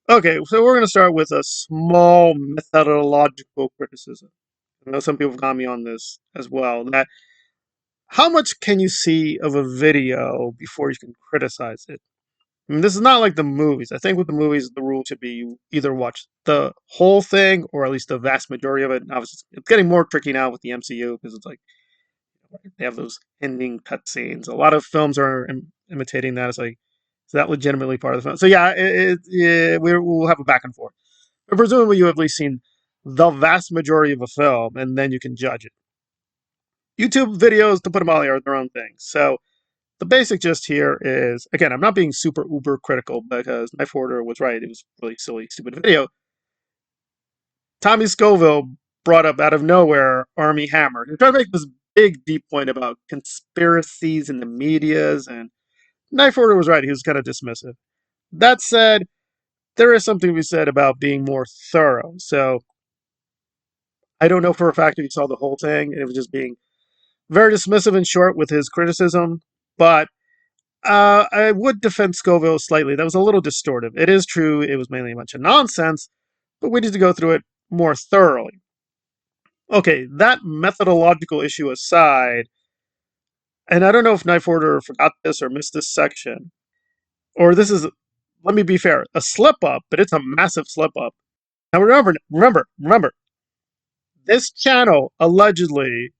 Okay, so we're going to start with a small methodological criticism. I know some people have got me on this as well. That how much can you see of a video before you can criticize it? I mean, this is not like the movies. I think with the movies, the rule should be you either watch the whole thing or at least the vast majority of it. And obviously, it's getting more tricky now with the MCU because it's like they have those ending cutscenes. A lot of films are imitating that. It's like, is that legitimately part of the film? So yeah, we'll have a back and forth. But presumably, you have at least seen the vast majority of a film, and then you can judge it. YouTube videos, to put them all here, are their own thing. So the basic gist here is, again, I'm not being super uber critical because Knife Order was right. It was a really silly, stupid video. Tommy Scoville brought up out of nowhere Army Hammer. He's trying to make this big, deep point about conspiracies in the medias, and Knife Order was right. He was kind of dismissive. That said, there is something to be said about being more thorough. So I don't know for a fact if he saw the whole thing. It was just being very dismissive and short with his criticism, but I would defend Scoville slightly. That was a little distortive. It is true, it was mainly a bunch of nonsense, but we need to go through it more thoroughly. Okay, that methodological issue aside, and I don't know if Knife Order forgot this or missed this section, or this is, let me be fair, a slip up, but it's a massive slip up. Now remember, this channel allegedly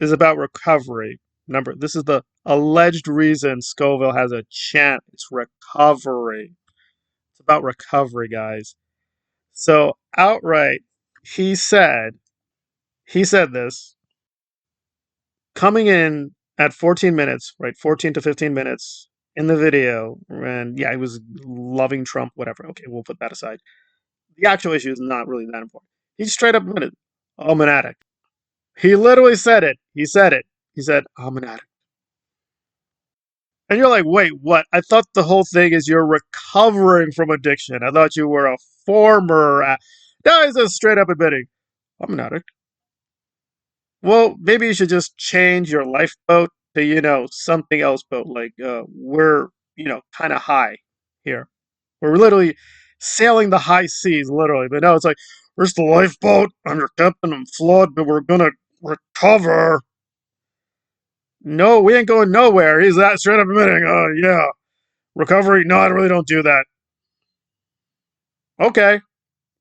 is about recovery. Remember, this is the alleged reason Scoville has a chant. It's recovery. It's about recovery, guys. So outright, he said, he said this coming in at 14 minutes, right? 14 to 15 minutes in the video. And yeah, he was loving Trump, whatever. Okay, we'll put that aside. The actual issue is not really that important. He straight up admitted, I'm an addict. He literally said it. He said it. He said, I'm an addict. And you're like, wait, what? I thought the whole thing is you're recovering from addiction. I thought you were a former. No, he's just straight up admitting, I'm an addict. Well, maybe you should just change your lifeboat to, something else boat. Like, we're, kind of high here. We're literally sailing the high seas, literally. But no, it's like, where's the lifeboat? I'm your captain. I'm flawed, but we're going to recover. No, we ain't going nowhere. He's that straight up admitting, oh, yeah. Recovery? No, I really don't do that. Okay.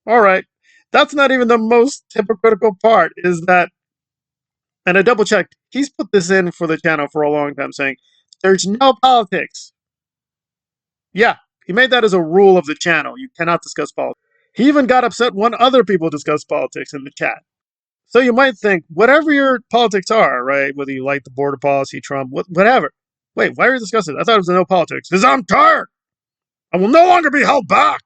All right. That's not even the most hypocritical part, is that, and I double checked, he's put this in for the channel for a long time saying, there's no politics. Yeah, he made that as a rule of the channel. You cannot discuss politics. He even got upset when other people discuss politics in the chat. So you might think, whatever your politics are, right? Whether you like the border policy, Trump, whatever. Wait, why are you discussing it? I thought it was no politics. Because I'm tired. I will no longer be held back.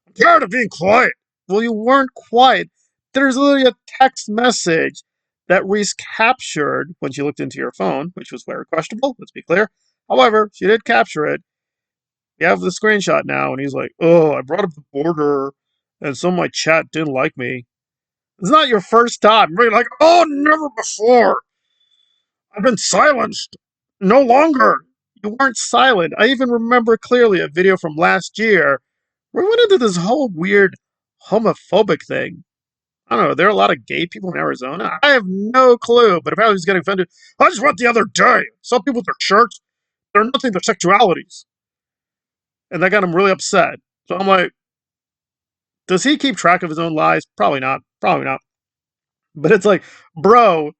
I'm tired of being quiet. Well, you weren't quiet. There's literally a text message that Reese captured when she looked into your phone, which was very questionable, let's be clear. However, she did capture it. You have the screenshot now, and he's like, oh, I brought up the border, and some of my chat didn't like me. It's not your first time. You're like, oh, never before. I've been silenced. No longer. You weren't silent. I even remember clearly a video from last year where we went into this whole weird homophobic thing. I don't know. There are a lot of gay people in Arizona. I have no clue, but apparently he's getting offended. I just went the other day. Some people with their shirts, they're nothing their sexualities. And that got him really upset. So I'm like, does he keep track of his own lies? Probably not. Probably not. But it's like, bro,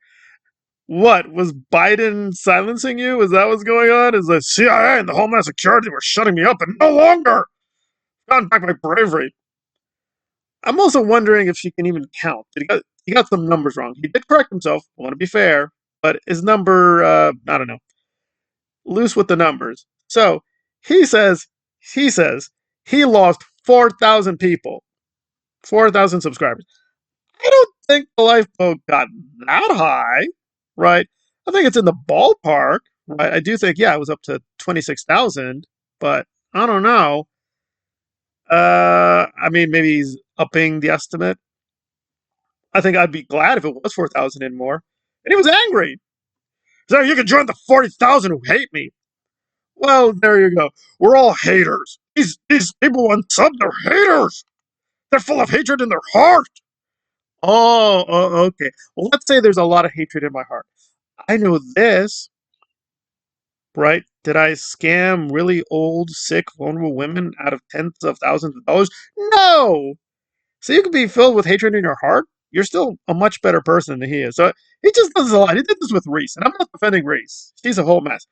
what? Was Biden silencing you? Is that what's going on? Is the CIA and the Homeland Security were shutting me up and no longer gotten back my bravery? I'm also wondering if she can even count. He got some numbers wrong. He did correct himself. I want to be fair, but his number, I don't know, loose with the numbers. So he says, he says he lost 4,000 people, 4,000 subscribers. I don't think the lifeboat got that high, right? I think it's in the ballpark, right? I do think, yeah, it was up to 26,000, but I don't know. I mean, maybe he's upping the estimate. I think I'd be glad if it was 4,000 and more. And he was angry. So you can join the 40,000 who hate me. Well, there you go. We're all haters. These people on sub, they're haters. They're full of hatred in their heart. Okay. Well, let's say there's a lot of hatred in my heart. I know this, right? Did I scam really old, sick, vulnerable women out of tens of thousands of dollars? No. So you can be filled with hatred in your heart. You're still a much better person than he is. So he just does a lot. He did this with Reese, and I'm not defending Reese. She's a whole mess.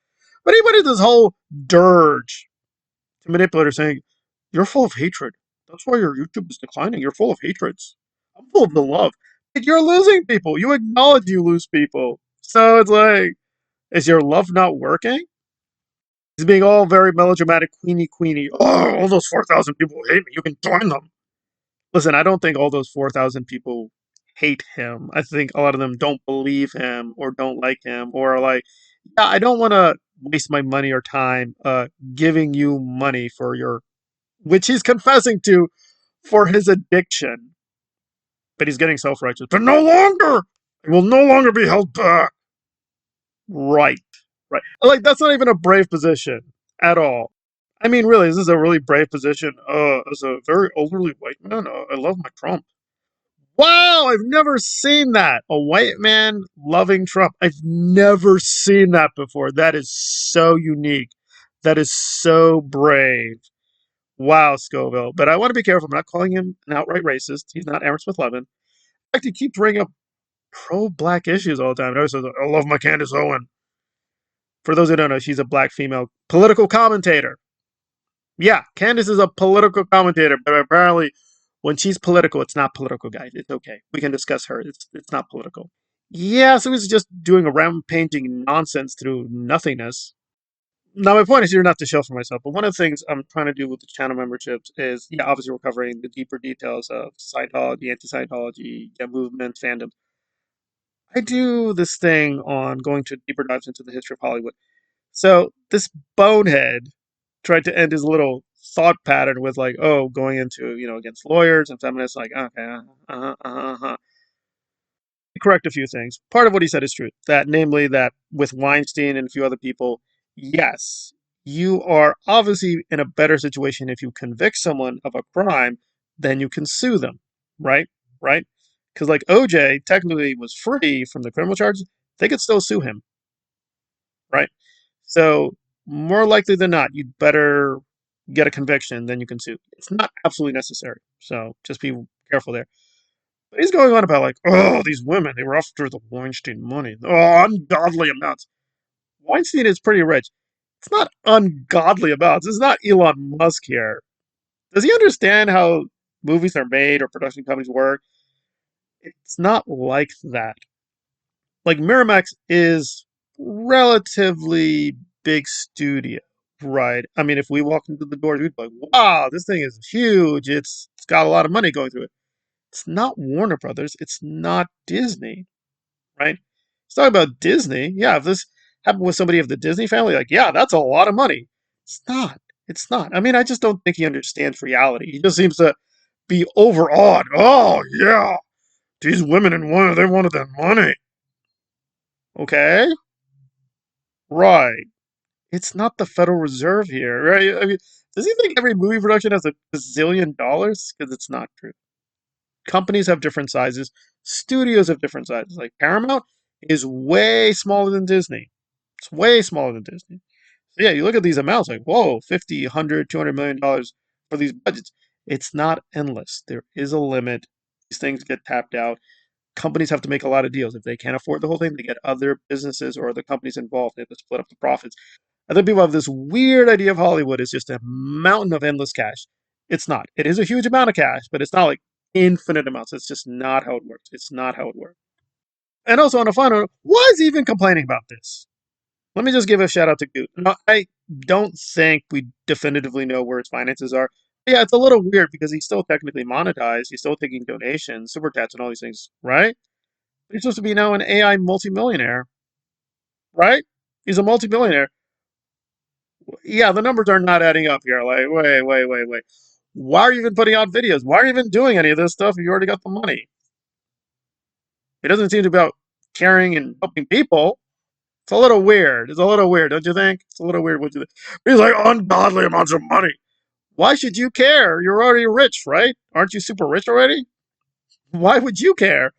But he went into this whole dirge to manipulate her, saying, "You're full of hatred. That's why your YouTube is declining. You're full of hatreds. I'm full of the love. You're losing people. You acknowledge you lose people. So it's like, is your love not working?" He's being all very melodramatic, queenie. Oh, all those 4,000 people hate me. You can join them. Listen, I don't think all those 4,000 people hate him. I think a lot of them don't believe him or don't like him or are like, yeah, I don't want to waste my money or time giving you money for your, which he's confessing to for his addiction. But he's getting self righteous. But no longer! It will no longer be held back. Right. Right. Like, that's not even a brave position at all. I mean, really, this is a really brave position. As a very elderly white man, I love my Trump. Wow, I've never seen that. A white man loving Trump. I've never seen that before. That is so unique. That is so brave. Wow, Scoville. But I want to be careful. I'm not calling him an outright racist. He's not Aaron Smith-Levin. In fact, he keeps bringing up pro-black issues all the time. He always says, I love my Candace Owen. For those who don't know, she's a black female political commentator. Yeah, Candace is a political commentator, but apparently when she's political, it's not political, guys. It's okay. We can discuss her. It's not political. Yeah, so he's just doing a rampaging nonsense through nothingness. Now, my point is here not to show for myself, but one of the things I'm trying to do with the channel memberships is, yeah, obviously we're covering the deeper details of Scientology, anti-Scientology, yeah, movement, fandom. I do this thing on going to deeper dives into the history of Hollywood. So this bonehead tried to end his little thought pattern with like, oh, going into, against lawyers and feminists, like, okay, correct a few things. Part of what he said is true. That, namely, that with Weinstein and a few other people, yes, you are obviously in a better situation if you convict someone of a crime than you can sue them, right? Right? Because like OJ technically was free from the criminal charges, they could still sue him, right? So more likely than not, you'd better get a conviction than you can sue. It's not absolutely necessary. So just be careful there. But he's going on about like, oh, these women, they were after the Weinstein money. Oh, ungodly amounts. Weinstein is pretty rich. It's not ungodly amounts. It's not Elon Musk here. Does he understand how movies are made or production companies work? It's not like that. Like Miramax is relatively big studio, right? I mean, if we walk into the doors, we'd be like, wow, this thing is huge. It's got a lot of money going through it. It's not Warner Brothers. It's not Disney, right? It's talking about Disney. Yeah, if this happened with somebody of the Disney family, like, yeah, that's a lot of money. It's not. It's not. I mean, I just don't think he understands reality. He just seems to be overawed. Oh, yeah, these women in one, they wanted that money. Okay, right. It's not the Federal Reserve here, right? I mean, does he think every movie production has a bazillion dollars? Because it's not true. Companies have different sizes. Studios have different sizes. Like Paramount is way smaller than Disney. It's way smaller than Disney. So yeah, you look at these amounts like, whoa, 50, 100, $200 million for these budgets. It's not endless. There is a limit. These things get tapped out. Companies have to make a lot of deals. If they can't afford the whole thing, they get other businesses or other companies involved. They have to split up the profits. I think people have this weird idea of Hollywood is just a mountain of endless cash. It's not. It is a huge amount of cash, but it's not like infinite amounts. It's just not how it works. It's not how it works. And also on a final note, why is he even complaining about this? Let me just give a shout out to Goot. No, I don't think we definitively know where his finances are. Yeah, it's a little weird because he's still technically monetized. He's still taking donations, super chats, and all these things, right? But he's supposed to be now an AI multimillionaire, right? He's a multimillionaire. Yeah, the numbers are not adding up here. Like, wait. Why are you even putting out videos? Why are you even doing any of this stuff if you already got the money? It doesn't seem to be about caring and helping people. It's a little weird. It's a little weird, don't you think? It's a little weird. What you think? He's like ungodly amounts of money. Why should you care? You're already rich, right? Aren't you super rich already? Why would you care?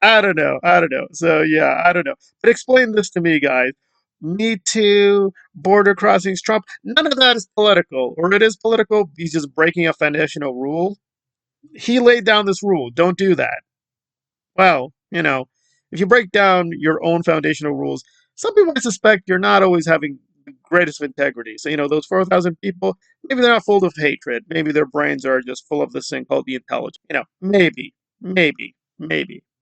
I don't know. I don't know. So yeah, I don't know. But explain this to me, guys. Me Too, border crossings, Trump. None of that is political, or it is political. He's just breaking a foundational rule. He laid down this rule. Don't do that. Well, if you break down your own foundational rules, some people I suspect you're not always having the greatest of integrity. So, those 4,000 people, maybe they're not full of hatred. Maybe their brains are just full of this thing called the intelligence. Maybe, maybe, maybe.